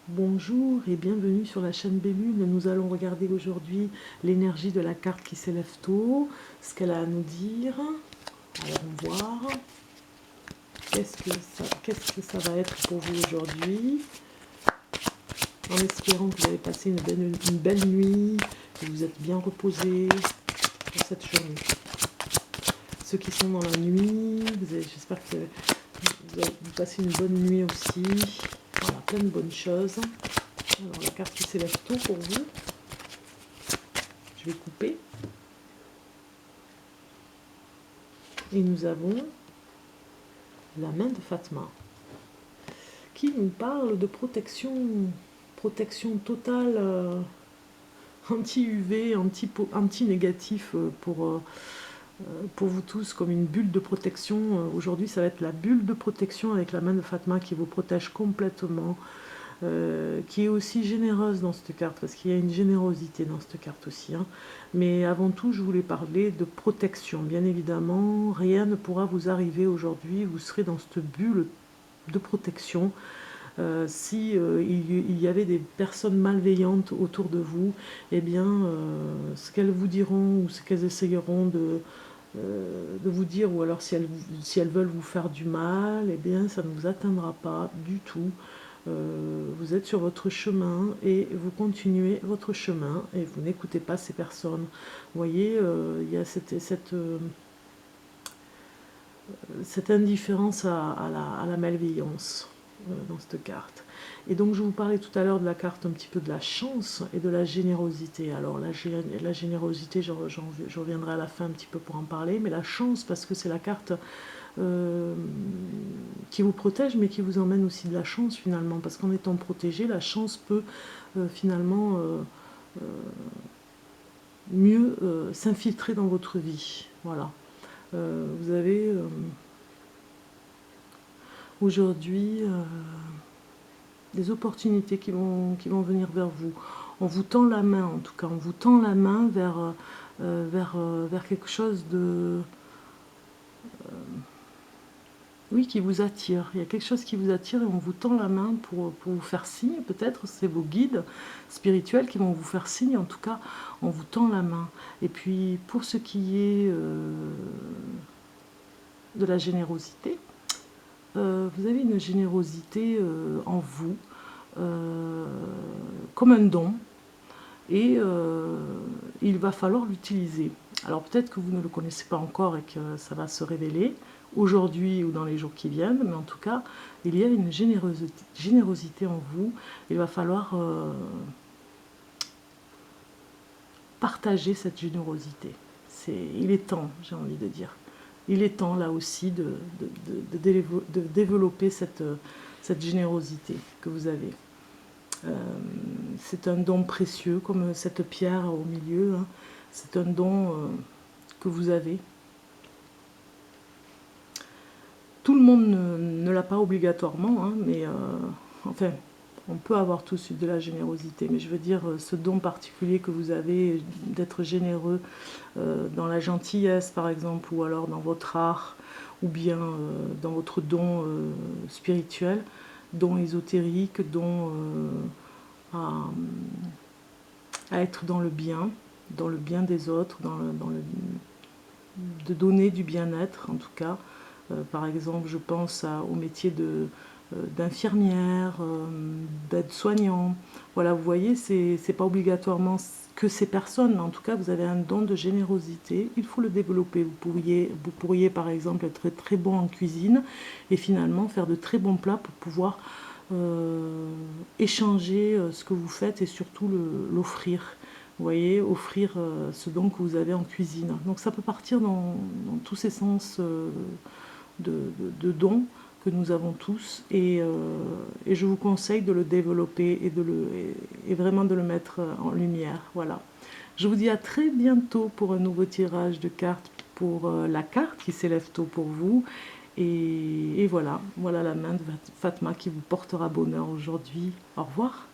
Bonjour et bienvenue sur la chaîne Bellune. Nous allons regarder aujourd'hui l'énergie de la carte qui s'élève tôt, ce qu'elle a à nous dire. Allons voir. Qu'est-ce que ça va être pour vous aujourd'hui? En espérant que vous avez passé une belle nuit, que vous êtes bien reposé pour cette journée. Ceux qui sont dans la nuit, j'espère que vous passez une bonne nuit aussi. Voilà, plein de bonnes choses. Alors la carte qui s'élève tôt pour vous. Je vais couper. Et nous avons la main de Fatma qui nous parle de protection totale anti-UV, anti-négatif pour vous tous, comme une bulle de protection. Aujourd'hui, ça va être la bulle de protection avec la main de Fatma qui vous protège complètement, qui est aussi généreuse dans cette carte, parce qu'il y a une générosité dans cette carte aussi. Hein. Mais avant tout, je voulais parler de protection. Bien évidemment, rien ne pourra vous arriver aujourd'hui. Vous serez dans cette bulle de protection. Si il y avait des personnes malveillantes autour de vous, eh bien, ce qu'elles vous diront ou ce qu'elles essayeront de vous dire, ou alors si elles veulent vous faire du mal, eh bien, ça ne vous atteindra pas du tout. Vous êtes sur votre chemin et vous continuez votre chemin et vous n'écoutez pas ces personnes. Vous voyez, il y a cette indifférence à la malveillance dans cette carte. Et donc je vous parlais tout à l'heure de la carte un petit peu de la chance et de la générosité. Alors la générosité, je reviendrai à la fin un petit peu pour en parler, mais la chance, parce que c'est la carte qui vous protège, mais qui vous emmène aussi de la chance finalement, parce qu'en étant protégé, la chance peut finalement mieux s'infiltrer dans votre vie. Voilà. Vous avez aujourd'hui des opportunités qui vont venir vers vous. On vous tend la main, en tout cas, on vous tend la main vers quelque chose de... oui, qui vous attire. Il y a quelque chose qui vous attire et on vous tend la main pour vous faire signe, peut-être, c'est vos guides spirituels qui vont vous faire signe, en tout cas, on vous tend la main. Et puis, pour ce qui est de la générosité, vous avez une générosité en vous, comme un don, et il va falloir l'utiliser. Alors peut-être que vous ne le connaissez pas encore et que ça va se révéler aujourd'hui ou dans les jours qui viennent, mais en tout cas, il y a une générosité en vous. Il va falloir partager cette générosité. Il est temps, j'ai envie de dire. Il est temps là aussi de développer cette générosité que vous avez. C'est un don précieux, comme cette pierre au milieu. Hein. C'est un don que vous avez. Tout le monde ne l'a pas obligatoirement, hein, mais enfin, on peut avoir tous de la générosité. Mais je veux dire, ce don particulier que vous avez d'être généreux dans la gentillesse, par exemple, ou alors dans votre art, ou bien dans votre don spirituel, don ésotérique, don à être dans le bien des autres, de donner du bien-être en tout cas. Par exemple, je pense au métier d'infirmière, d'aide-soignant. Voilà, vous voyez, c'est pas obligatoirement que ces personnes, mais en tout cas, vous avez un don de générosité, il faut le développer. Vous pourriez par exemple être très bon en cuisine et finalement faire de très bons plats pour pouvoir échanger ce que vous faites et surtout l'offrir. Vous voyez, offrir ce don que vous avez en cuisine. Donc ça peut partir dans tous ces sens de dons que nous avons tous et je vous conseille de le développer et vraiment de le mettre en lumière. Voilà. Je vous dis à très bientôt pour un nouveau tirage de cartes pour la carte qui s'élève tôt pour vous. Et voilà, voilà la main de Fatma qui vous portera bonheur aujourd'hui. Au revoir.